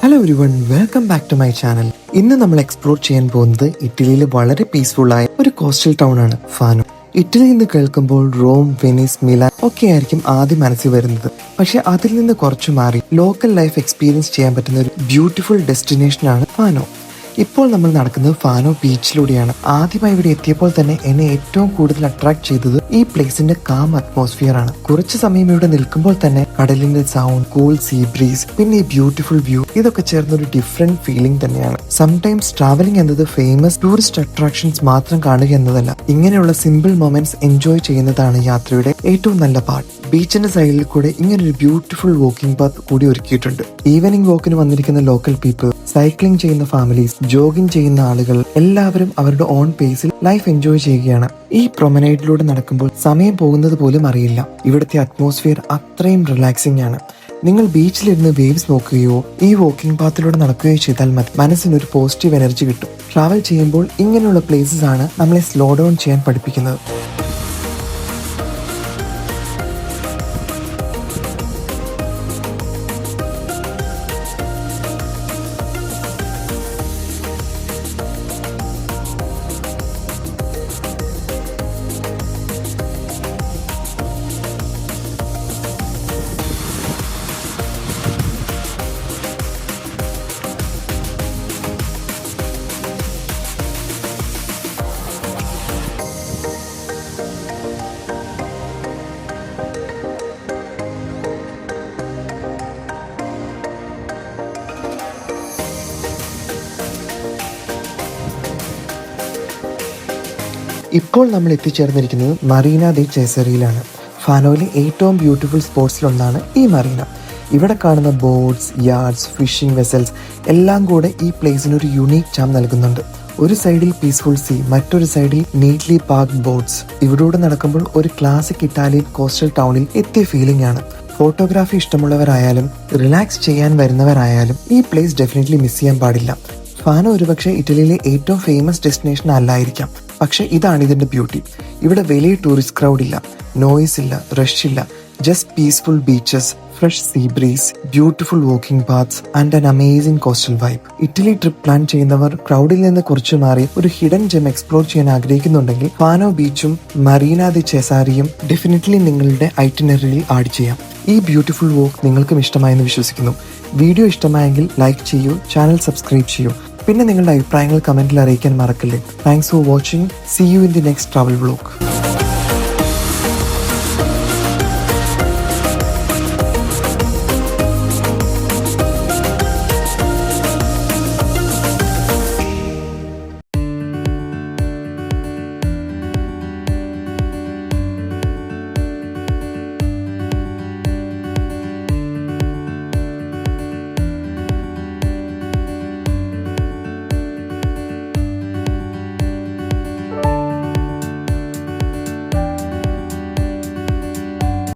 Hello everyone, welcome back to my channel. ഇന്ന് നമ്മൾ explore ചെയ്യാൻ പോകുന്നത് ഇറ്റലിയിലെ വളരെ പീസ്ഫുൾ ആയ ഒരു കോസ്റ്റൽ ടൗൺ ആണ് ഫാനോ. ഇറ്റലി എന്ന് കേൾക്കുമ്പോൾ റോം, വെനീസ്, മിലാൻ ഒക്കെ ആയിരിക്കും ആദ്യം മനസ്സിൽ വരുന്നത്. പക്ഷെ അതിൽ നിന്ന് കുറച്ചു മാറി ലോക്കൽ ലൈഫ് എക്സ്പീരിയൻസ് ചെയ്യാൻ പറ്റുന്ന ഒരു ബ്യൂട്ടിഫുൾ ഡെസ്റ്റിനേഷൻ ആണ് ഫാനോ. ഇപ്പോൾ നമ്മൾ നടക്കുന്നത് ഫാനോ ബീച്ചിലൂടെയാണ്. ആദ്യമായി ഇവിടെ എത്തിയപ്പോൾ തന്നെ എന്നെ ഏറ്റവും കൂടുതൽ അട്രാക്ട് ചെയ്തത് ഈ പ്ലേസിന്റെ കാം അറ്റ്മോസ്ഫിയർ ആണ്. കുറച്ചു സമയം ഇവിടെ നിൽക്കുമ്പോൾ തന്നെ കടലിന്റെ സൗണ്ട്, കൂൾ സീ ബ്രീസ്, പിന്നെ ഈ ബ്യൂട്ടിഫുൾ വ്യൂ, ഇതൊക്കെ ചേർന്ന ഒരു ഡിഫറെന്റ് ഫീലിംഗ് തന്നെയാണ്. സംടൈംസ് ട്രാവലിംഗ് എന്നത് ഫേമസ് ടൂറിസ്റ്റ് അട്രാക്ഷൻസ് മാത്രം കാണുക എന്നതല്ല, ഇങ്ങനെയുള്ള സിമ്പിൾ മൊമെന്റ്സ് എൻജോയ് ചെയ്യുന്നതാണ് യാത്രയുടെ ഏറ്റവും നല്ല പാർട്ട്. ബീച്ചിന്റെ സൈഡിൽ കൂടെ ഇങ്ങനൊരു ബ്യൂട്ടിഫുൾ വാക്കിംഗ് പാത്ത് കൂടി ഒരുക്കിയിട്ടുണ്ട്. ഈവനിംഗ് വാക്കിന് വന്നിരിക്കുന്ന ലോക്കൽ പീപ്പിൾ, സൈക്ലിംഗ് ചെയ്യുന്ന ഫാമിലീസ്, ജോഗിംഗ് ചെയ്യുന്ന ആളുകൾ, എല്ലാവരും അവരുടെ ഓൺ പേസിൽ ലൈഫ് എൻജോയ് ചെയ്യുകയാണ്. ഈ പ്രൊമനൈഡിലൂടെ നടക്കുമ്പോൾ സമയം പോകുന്നത് പോലും അറിയില്ല. ഇവിടുത്തെ അറ്റ്മോസ്ഫിയർ അത്രയും റിലാക്സിംഗ് ആണ്. നിങ്ങൾ ബീച്ചിലിരുന്ന് വേവ്സ് നോക്കുകയോ ഈ വാക്കിംഗ് പാത്തിലൂടെ നടക്കുകയോ ചെയ്താൽ മതി, മനസ്സിനൊരു പോസിറ്റീവ് എനർജി കിട്ടും. ട്രാവൽ ചെയ്യുമ്പോൾ ഇങ്ങനെയുള്ള പ്ലേസസ് ആണ് നമ്മളെ സ്ലോ ഡൗൺ ചെയ്യാൻ പഠിപ്പിക്കുന്നത്. ഇപ്പോൾ നമ്മൾ എത്തിച്ചേർന്നിരിക്കുന്നത് മറീന ദി ചെസറിയിലാണ്. ഫാനോയിലെ ഏറ്റവും ബ്യൂട്ടിഫുൾ സ്പോട്സിലൊന്നാണ് ഈ മറീന. ഇവിടെ കാണുന്ന ബോട്ട്സ്, യാർഡ്സ്, ഫിഷിംഗ് വെസൽസ് എല്ലാം കൂടെ ഈ പ്ലേസിന് ഒരു യുണീക്ക് ചാം നൽകുന്നുണ്ട്. ഒരു സൈഡിൽ പീസ്ഫുൾ സീ, മറ്റൊരു സൈഡിൽ നീറ്റ്ലി പാർക്ക്ഡ് ബോട്ട്സ്. ഇവിടൂടെ നടക്കുമ്പോൾ ഒരു ക്ലാസിക് ഇറ്റാലിയൻ കോസ്റ്റൽ ടൗണിൽ എത്തിയ ഫീലിംഗ് ആണ്. ഫോട്ടോഗ്രാഫി ഇഷ്ടമുള്ളവരായാലും റിലാക്സ് ചെയ്യാൻ വരുന്നവരായാലും ഈ പ്ലേസ് ഡെഫിനറ്റ്ലി മിസ് ചെയ്യാൻ പാടില്ല. ഫാനോ ഒരുപക്ഷെ ഇറ്റലിയിലെ ഏറ്റവും ഫേമസ് ഡെസ്റ്റിനേഷൻ അല്ലായിരിക്കാം, പക്ഷെ ഇതാണ് ഇതിന്റെ ബ്യൂട്ടി. ഇവിടെ വലിയ ടൂറിസ്റ്റ് ക്രൗഡ് ഇല്ല, നോയിസ് ഇല്ല, റഷ് ഇല്ല. Just peaceful beaches, fresh see breeze, beautiful walking paths and an amazing coastal vibe. Italy trip plan ചെയ്യുന്നവർ ക്രൗഡിൽ നിന്ന് കുറച്ചു മാറി ഒരു ഹിഡൻ ജെം എക്സ്പ്ലോർ ചെയ്യാൻ ആഗ്രഹിക്കുന്നുണ്ടെങ്കിൽ ഫാനോ ബീച്ചും മറീന ദി ചെസാരിയും ഡെഫിനറ്റ്ലി നിങ്ങളുടെ ഐറ്റിനറിയിൽ ആഡ് ചെയ്യാം. ഈ ബ്യൂട്ടിഫുൾ വാക്ക് നിങ്ങൾക്കും ഇഷ്ടമായെന്ന് വിശ്വസിക്കുന്നു. വീഡിയോ ഇഷ്ടമായെങ്കിൽ ലൈക്ക് ചെയ്യൂ, ചാനൽ സബ്സ്ക്രൈബ് ചെയ്യൂ. പിന്നെ നിങ്ങളുടെ അഭിപ്രായങ്ങൾ കമന്റിൽ അറിയിക്കാൻ മറക്കല്ലേ. Thanks for watching. See you in the next travel vlog.